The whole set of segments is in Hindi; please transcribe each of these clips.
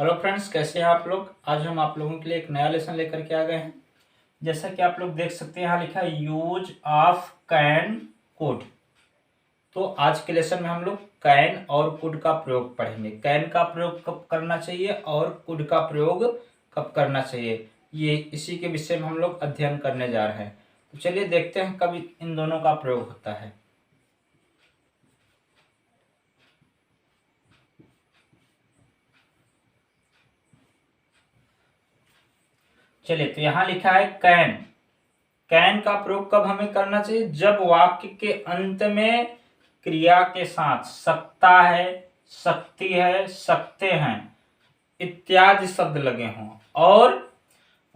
हेलो फ्रेंड्स, कैसे हैं आप लोग। आज हम आप लोगों के लिए एक नया लेसन लेकर के आ गए हैं। जैसा कि आप लोग देख सकते हैं, यहाँ लिखा है यूज ऑफ कैन कुड। तो आज के लेसन में हम लोग कैन और कुड का प्रयोग पढ़ेंगे। कैन का प्रयोग कब करना चाहिए और कुड का प्रयोग कब करना चाहिए, ये इसी के विषय में हम लोग अध्ययन करने जा रहे हैं। तो चलिए देखते हैं कब इन दोनों का प्रयोग होता है। चलिए, तो यहाँ लिखा है कैन। कैन का प्रयोग कब हमें करना चाहिए? जब वाक्य के अंत में क्रिया के साथ सकता है, सकती है, सकते हैं इत्यादि शब्द लगे हों और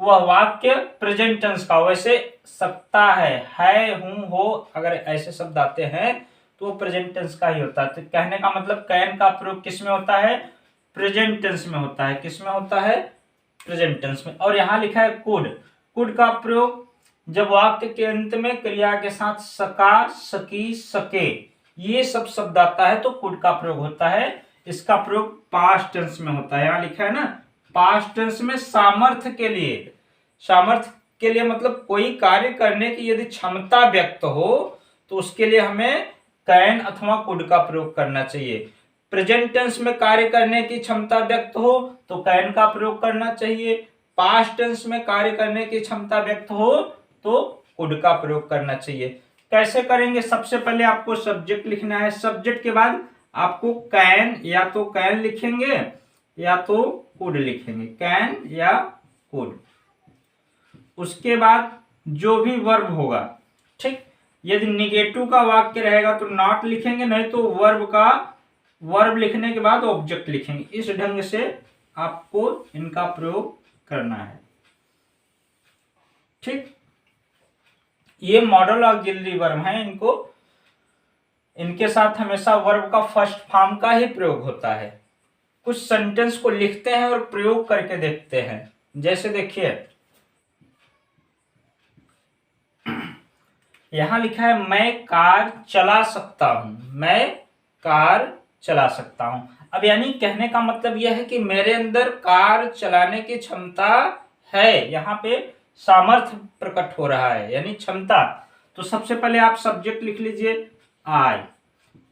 वह वाक्य प्रेजेंट टेंस का, वैसे सकता है, हूं, हो, अगर ऐसे शब्द आते हैं तो वो प्रेजेंट टेंस का ही होता है। तो कहने का मतलब कैन का प्रयोग किस में होता है? प्रेजेंट टेंस में होता है। किस में होता है? प्रेजेंट टेंस में। और यहाँ लिखा है कुड। कुड का प्रयोग जब वाक्य के अंत में क्रिया के साथ सका, सकी, सके ये सब शब्द आता है तो कुड का प्रयोग होता है। इसका प्रयोग पास्ट टेंस में होता है। यहाँ लिखा है ना, पास्ट टेंस में सामर्थ्य के लिए। सामर्थ्य के लिए मतलब कोई कार्य करने की यदि क्षमता व्यक्त हो तो उसके लिए हमें कैन अथवा कुड का प्रयोग करना चाहिए। प्रेजेंट टेंस में कार्य करने की क्षमता व्यक्त हो तो कैन का प्रयोग करना चाहिए। पास्ट टेंस में कार्य करने की क्षमता व्यक्त हो तो कुड का प्रयोग करना चाहिए। कैसे करेंगे? सबसे पहले आपको सब्जेक्ट लिखना है। सब्जेक्ट के बाद आपको कैन, या तो कैन लिखेंगे या तो कुड लिखेंगे, कैन या कुड। उसके बाद जो भी वर्ब होगा, ठीक, यदि निगेटिव का वाक्य रहेगा तो नॉट लिखेंगे, नहीं तो वर्ब लिखने के बाद ऑब्जेक्ट लिखेंगे। इस ढंग से आपको इनका प्रयोग करना है, ठीक। ये मॉडल ऑक्सिलरी वर्ब है, इनके साथ हमेशा वर्ब का फर्स्ट फॉर्म का ही प्रयोग होता है। कुछ सेंटेंस को लिखते हैं और प्रयोग करके देखते हैं। जैसे देखिए, यहां लिखा है मैं कार चला सकता हूं। मैं कार चला सकता हूं। अब यानी कहने का मतलब यह है कि मेरे अंदर कार चलाने की क्षमता है। यहाँ पे सामर्थ्य प्रकट हो रहा है, यानी क्षमता। तो सबसे पहले आप सब्जेक्ट लिख लीजिए आई।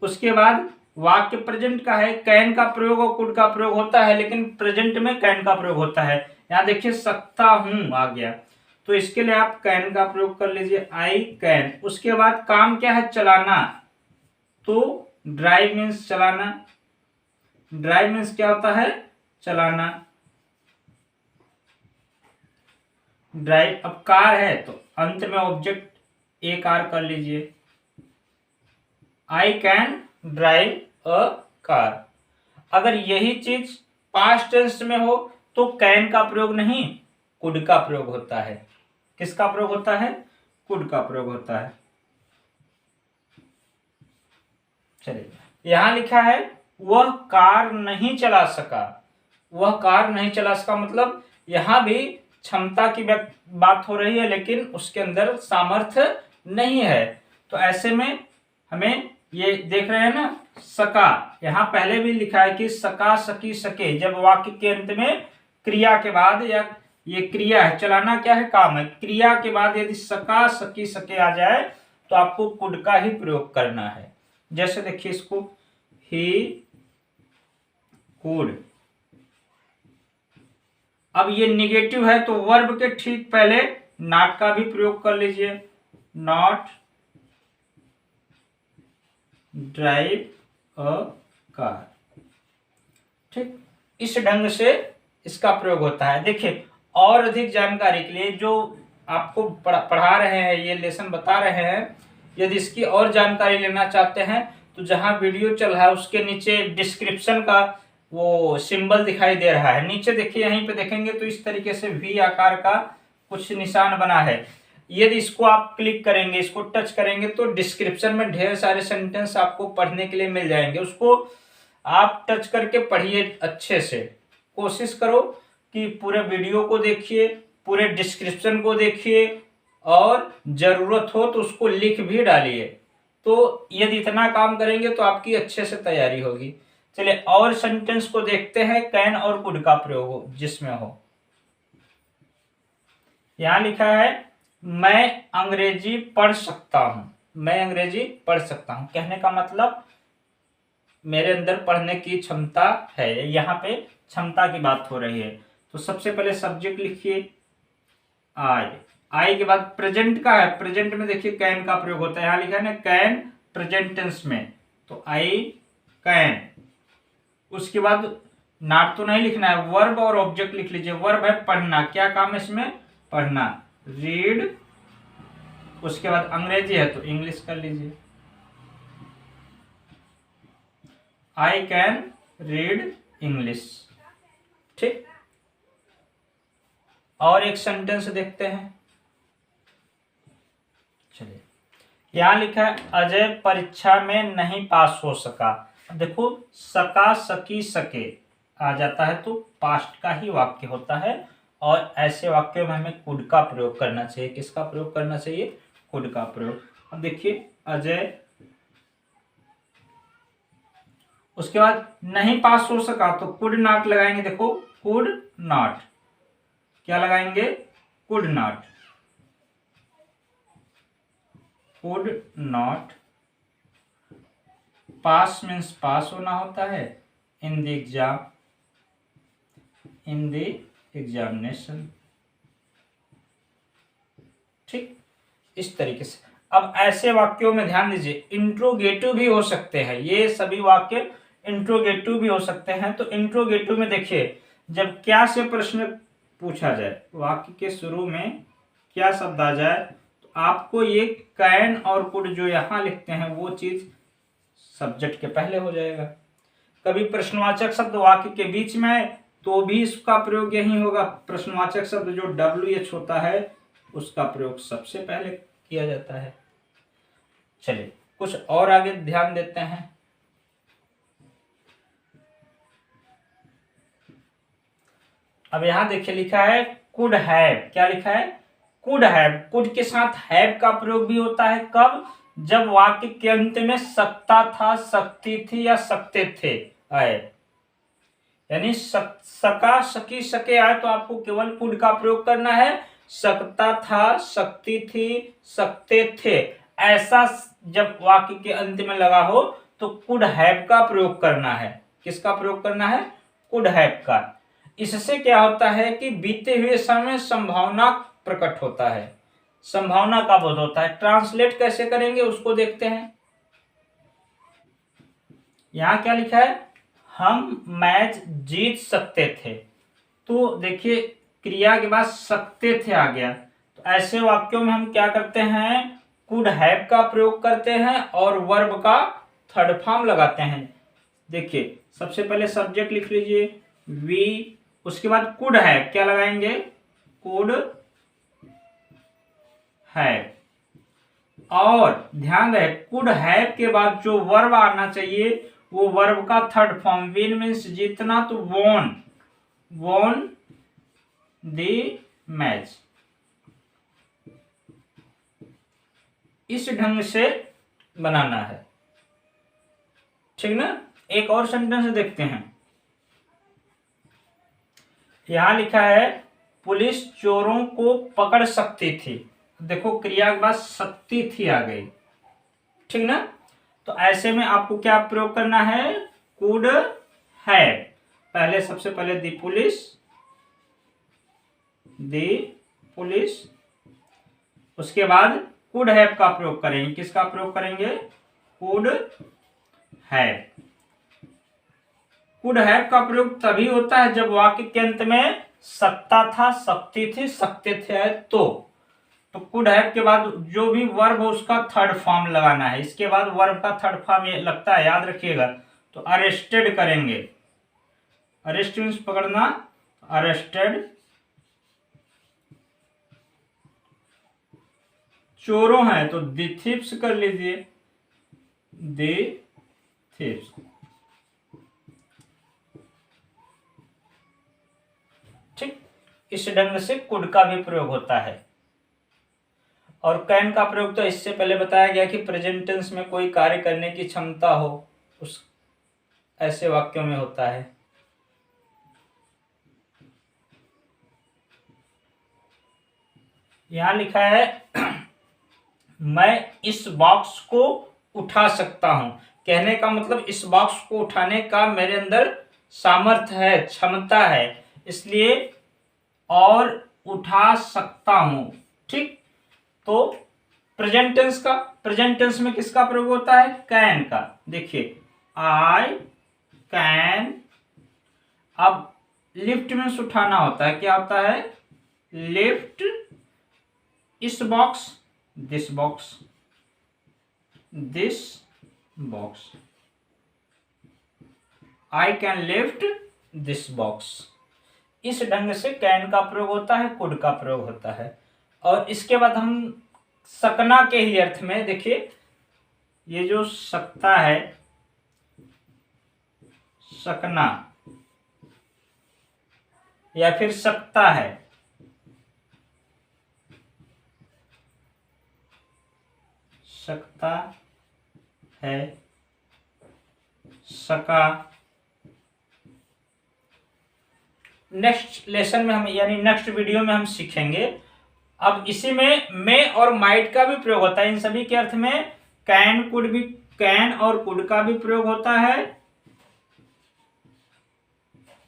उसके बाद वाक्य प्रेजेंट का है, कैन का प्रयोग और कुड का प्रयोग होता है, लेकिन प्रेजेंट में कैन का प्रयोग होता है। यहाँ देखिए सकता हूं आ गया, तो इसके लिए आप कैन का प्रयोग कर लीजिए, आई कैन। उसके बाद काम क्या है? चलाना। तो ड्राइव मीन्स चलाना। ड्राइव मीन्स क्या होता है? चलाना। ड्राइव, अब कार है तो अंत में ऑब्जेक्ट ए कार कर लीजिए, I can drive a car. अगर यही चीज पास्ट टेंस में हो तो कैन का प्रयोग नहीं, कुड का प्रयोग होता है। किसका प्रयोग होता है? कुड का प्रयोग होता है। चलिए, यहां लिखा है वह कार नहीं चला सका। वह कार नहीं चला सका मतलब यहां भी क्षमता की बात हो रही है, लेकिन उसके अंदर सामर्थ्य नहीं है। तो ऐसे में हमें ये देख रहे हैं ना, सका, यहां पहले भी लिखा है कि सका, सकी, सके। जब वाक्य के अंत में क्रिया के बाद, या ये क्रिया है, चलाना क्या है? काम है। क्रिया के बाद यदि सका, सकी, सके आ जाए तो आपको कुड का ही प्रयोग करना है। जैसे देखिए इसको, ही कुड। अब ये निगेटिव है तो वर्ब के ठीक पहले नॉट का भी प्रयोग कर लीजिए, नॉट ड्राइव अ कार, ठीक। इस ढंग से इसका प्रयोग होता है। देखिए, और अधिक जानकारी के लिए जो आपको पढ़ा रहे हैं, ये लेसन बता रहे हैं, यदि इसकी और जानकारी लेना चाहते हैं तो जहां वीडियो चल रहा है उसके नीचे डिस्क्रिप्शन का वो सिंबल दिखाई दे रहा है। नीचे देखिए, यहीं पे देखेंगे तो इस तरीके से वी आकार का कुछ निशान बना है। यदि इसको आप क्लिक करेंगे, इसको टच करेंगे तो डिस्क्रिप्शन में ढेर सारे सेंटेंस आपको पढ़ने के लिए मिल जाएंगे। उसको आप टच करके पढ़िए अच्छे से। कोशिश करो कि पूरे वीडियो को देखिए, पूरे डिस्क्रिप्शन को देखिए, और जरूरत हो तो उसको लिख भी डालिए। तो यदि इतना काम करेंगे तो आपकी अच्छे से तैयारी होगी। चलिए और सेंटेंस को देखते हैं कैन और कुड का प्रयोग हो जिसमें हो। यहां लिखा है मैं अंग्रेजी पढ़ सकता हूं। मैं अंग्रेजी पढ़ सकता हूं कहने का मतलब मेरे अंदर पढ़ने की क्षमता है। यहाँ पे क्षमता की बात हो रही है। तो सबसे पहले सब्जेक्ट लिखिए आई। आई के बाद प्रेजेंट का है। प्रेजेंट में देखिए कैन का प्रयोग होता है। यहाँ लिखा है ना कैन प्रेजेंट टेंस में, तो आई कैन। उसके बाद नॉट तो नहीं लिखना है, वर्ब और ऑब्जेक्ट लिख लीजिए। वर्ब है पढ़ना, क्या काम है इसमें? पढ़ना, रीड। उसके बाद अंग्रेजी है तो इंग्लिश कर लीजिए, आई कैन रीड इंग्लिश। ठीक, और एक सेंटेंस देखते हैं। चलिए यहां लिखा है अजय परीक्षा में नहीं पास हो सका। देखो सका, सकी, सके आ जाता है तो पास्ट का ही वाक्य होता है, और ऐसे वाक्यों में हमें कुड का प्रयोग करना चाहिए। किसका प्रयोग करना चाहिए? कुड का प्रयोग। अब देखिए अजय, उसके बाद नहीं पास हो सका तो कुड नॉट लगाएंगे। देखो कुड नॉट, क्या लगाएंगे? Could not. Could not, pass means pass होना होता है, in the exam, in the examination. ठीक, इस तरीके से। अब ऐसे वाक्यों में ध्यान दीजिए इंट्रोगेटिव भी हो सकते हैं। ये सभी वाक्य इंट्रोगेटिव भी हो सकते हैं। तो इंट्रोगेटिव में देखिए जब क्या से प्रश्न पूछा जाए, वाक्य के शुरू में क्या शब्द आ जाए, तो आपको ये कैन और कुड जो यहां लिखते हैं वो चीज सब्जेक्ट के पहले हो जाएगा। कभी प्रश्नवाचक शब्द वाक्य के बीच में है तो भी इसका प्रयोग यही होगा। प्रश्नवाचक शब्द जो WH होता है उसका प्रयोग सबसे पहले किया जाता है। चलिए कुछ और आगे ध्यान देते हैं। अब यहां देखिए लिखा है कुड हैव। क्या लिखा है? Could have. कुड के साथ हैव का प्रयोग भी होता है। कब? जब वाक्य के अंत में सकता था, सकती थी या सकते थे आए, यानी सका, सकी, सके आए तो आपको केवल कुड का प्रयोग करना है। सकता था, सकती थी, सकते थे, ऐसा जब वाक्य के अंत में लगा हो तो कुड हैव का प्रयोग करना है। किसका प्रयोग करना है? कुड हैव का। इससे क्या होता है कि बीते हुए समय संभावना प्रकट होता है, संभावना का बोध होता है। ट्रांसलेट कैसे करेंगे उसको देखते हैं। यहां क्या लिखा है? हम मैच जीत सकते थे। तो देखिए क्रिया के बाद सकते थे आ गया, तो ऐसे वाक्यों में हम क्या करते हैं? कुड हैव का प्रयोग करते हैं और वर्ब का थर्ड फॉर्म लगाते हैं। देखिए सबसे पहले सब्जेक्ट लिख लीजिए वी, उसके बाद कुड हैव, क्या लगाएंगे? Could have. और ध्यान रहे कुड हैव के बाद जो वर्ब आना चाहिए वो वर्ब का थर्ड फॉर्म। विन मीन्स जीतना, तो वॉन, वॉन द मैच। इस ढंग से बनाना है, ठीक ना। एक और सेंटेंस देखते हैं। यहां लिखा है पुलिस चोरों को पकड़ सकती थी। देखो क्रिया के बाद सकती थी आ गई, ठीक ना। तो ऐसे में आपको क्या प्रयोग करना है? Could have. पहले सबसे पहले दी पुलिस, दी पुलिस, उसके बाद कुड हैव का प्रयोग करेंगे। किसका प्रयोग करेंगे? Could have. कुड हैव का प्रयोग तभी होता है जब वाक्य के अंत में सकता था, सकती थी, सकते थे तो कुड हैव के बाद जो भी वर्ब हो उसका थर्ड फॉर्म लगाना है। इसके बाद वर्ब का थर्ड फॉर्म ये लगता है, याद रखिएगा। तो अरेस्टेड करेंगे, अरेस्ट मीन्स पकड़ना, अरेस्टेड। चोरों हैं तो दी थीव्स कर लीजिए, दी थीव्स। ठीक, इस ढंग से कुड का भी प्रयोग होता है। और कैन का प्रयोग तो इससे पहले बताया गया कि प्रेजेंट टेंस में कोई कार्य करने की क्षमता हो, उस ऐसे वाक्यों में होता है। यहां लिखा है मैं इस बॉक्स को उठा सकता हूं। कहने का मतलब इस बॉक्स को उठाने का मेरे अंदर सामर्थ्य है, क्षमता है, इसलिए और उठा सकता हूं। ठीक, तो प्रेजेंट टेंस में किसका प्रयोग होता है? कैन का। देखिए आई कैन। अब लिफ्ट मीन्स उठाना होता है, क्या होता है? लिफ्ट इस box, this box, this box. I can lift this box. इस ढंग से कैन का प्रयोग होता है, कुड का प्रयोग होता है। और इसके बाद हम सकना के ही अर्थ में देखिए, ये जो सकता है, सकना या फिर सकता है, सकता है, सका। नेक्स्ट लेसन में हम यानी नेक्स्ट वीडियो में हम सीखेंगे। अब इसी में मे और माइट का भी प्रयोग होता है। इन सभी के अर्थ में कैन कुड भी, कैन और कुड का भी प्रयोग होता है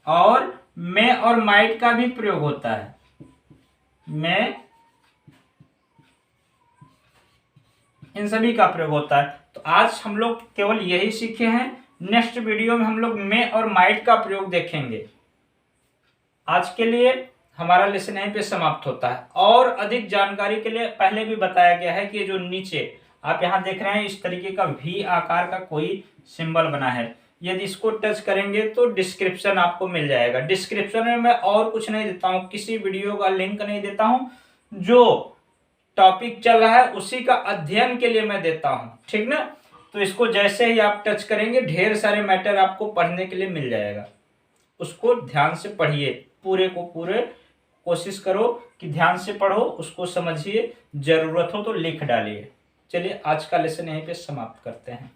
और मे और माइट का भी प्रयोग होता है। मे, इन सभी का प्रयोग होता है। तो आज हम लोग केवल यही सीखे हैं। नेक्स्ट वीडियो में हम लोग मे और माइट का प्रयोग देखेंगे। आज के लिए हमारा लेसन यहीं पे समाप्त होता है। और अधिक जानकारी के लिए पहले भी बताया गया है कि जो नीचे आप यहाँ देख रहे हैं इस तरीके का वी आकार का कोई सिंबल बना है, यदि इसको टच करेंगे तो डिस्क्रिप्शन आपको मिल जाएगा। डिस्क्रिप्शन में मैं और कुछ नहीं देता हूँ, किसी वीडियो का लिंक नहीं देता हूँ, जो टॉपिक चल रहा है उसी का अध्ययन के लिए मैं देता हूँ। ठीक ना? तो इसको जैसे ही आप टच करेंगे ढेर सारे मैटर आपको पढ़ने के लिए मिल जाएगा। उसको ध्यान से पढ़िए, पूरे को पूरे कोशिश करो कि ध्यान से पढ़ो, उसको समझिए, जरूरत हो तो लिख डालिए। चलिए आज का लेसन यहीं पे समाप्त करते हैं।